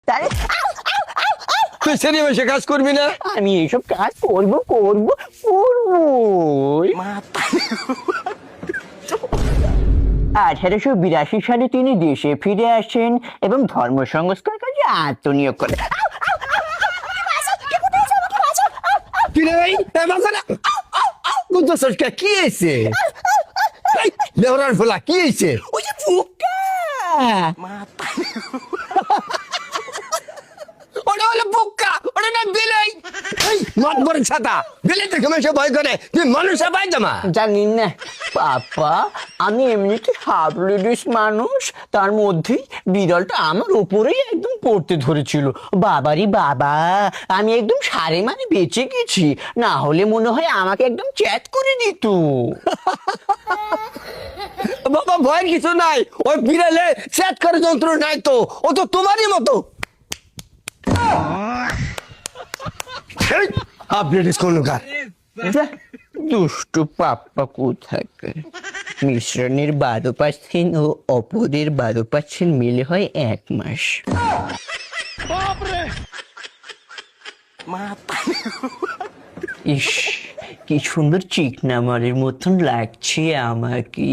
তাহলে তুই সেরিয়ে বসে কাজ করবি না? আমি এইসব কাজ করবো। 1882 সালে তিনি দেশে ফিরে আসেন এবং ধর্ম সংস্কার কাজে আত্মনিয়োগ করেন। কি রে ভাই? কি হয়েছে? লেবরার ফোলা কি হয়েছে? ওই যে পোকা। ওটা হলো পোকা, ওটা না বিলাই। মত বড় ছাতা, বিলাই দেখে মানুষে ভয় করে, তুই মানুষে ভয় জমা। জানি না পাপা, আমি এমনিতে হাফ লেডিস মানুষ, তার মধ্যেই বিড়ালটা আমার উপরেই একদম পড়তে ধরেছিল। বাবারি বাবা, আমি একদম সারে মানে বেঁচে গেছি, না হলে মনে হয় আমাকে একদম চ্যাট করে দিত। বাবা ভয়ের কিছু নাই, ওই বিড়ালে সেট করে যন্ত্র নাই তো, ও তো তোমারই মতো। আপডেট কোন কার? যা, দুষ্টু পাপ্পা কোথাকার। মিশ্রণের 12% ও অপরের 12% মিলে হয় 1 মাস। ইস, কি সুন্দর চিকনা মারের মতন লাগছে আমাকে।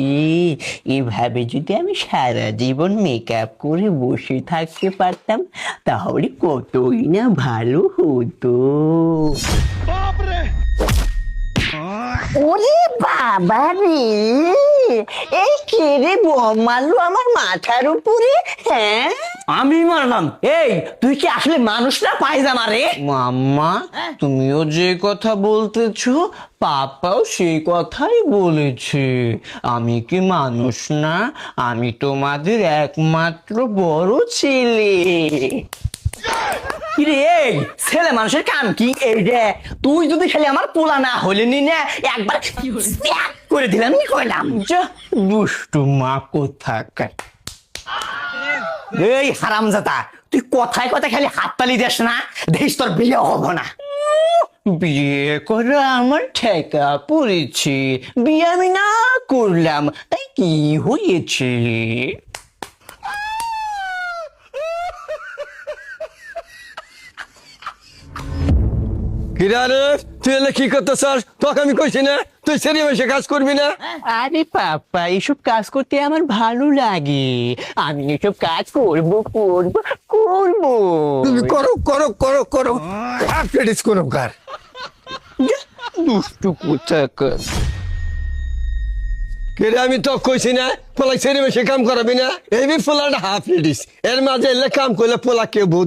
এভাবে যদি আমি সারা জীবন মেকআপ করে বসে থাকতে পারতাম তাহলে কতই না ভালো হতো। ওরে বাবা রে, এই কে রে বম মারলো আমার মাথার উপরে? হ্যাঁ, আমি মারলাম। এই তুই কি আসলে মানুষ না পায়জামা রে? মাম্মা, তুমিও যে কথা বলতেছো পাপাও সেই কথাই বলেছে। আমি কি মানুষ না? আমি তোমাদের একমাত্র বড় ছেলে। কি রে, এই ছেলে মানুষের কাম কি? এই রে, তুই যদি খালি আমার পোলা না হলে নি না একবার স্প্যাক করে দিলাম নি কইলাম। যা, দুষ্টু মা কোথাকার। এই হারামজাদা, তুই কথায় কথায় খালি হাততালি দিস না, দেখিস তোর বিয়ে হবো না। বিয়ে করে আমার ঠেকা পড়েছে, বিয়ে আমি না করলাম তাই কি হয়েছে? কিরারে, তুই এলে কি করতেছস? তোকে আমি কইছি না তুই সেরিয়ে বসে কাজ করবি না? আরে পাপা, এসব কাজ করতে আমার ভালো লাগে, আমি এসব কাজ করব। তুমি করো করো করো করো, আপডেট কোন কার? যা, দুষ্টু কোথাকার। কেরে আমি তো কইছি না পোলা সেরিয়ে বসে কাম করাবি না? এই বি পোলাটা হাফ লেডিস, এর মাঝে এলে কাম করলে পোলা কে ভূত।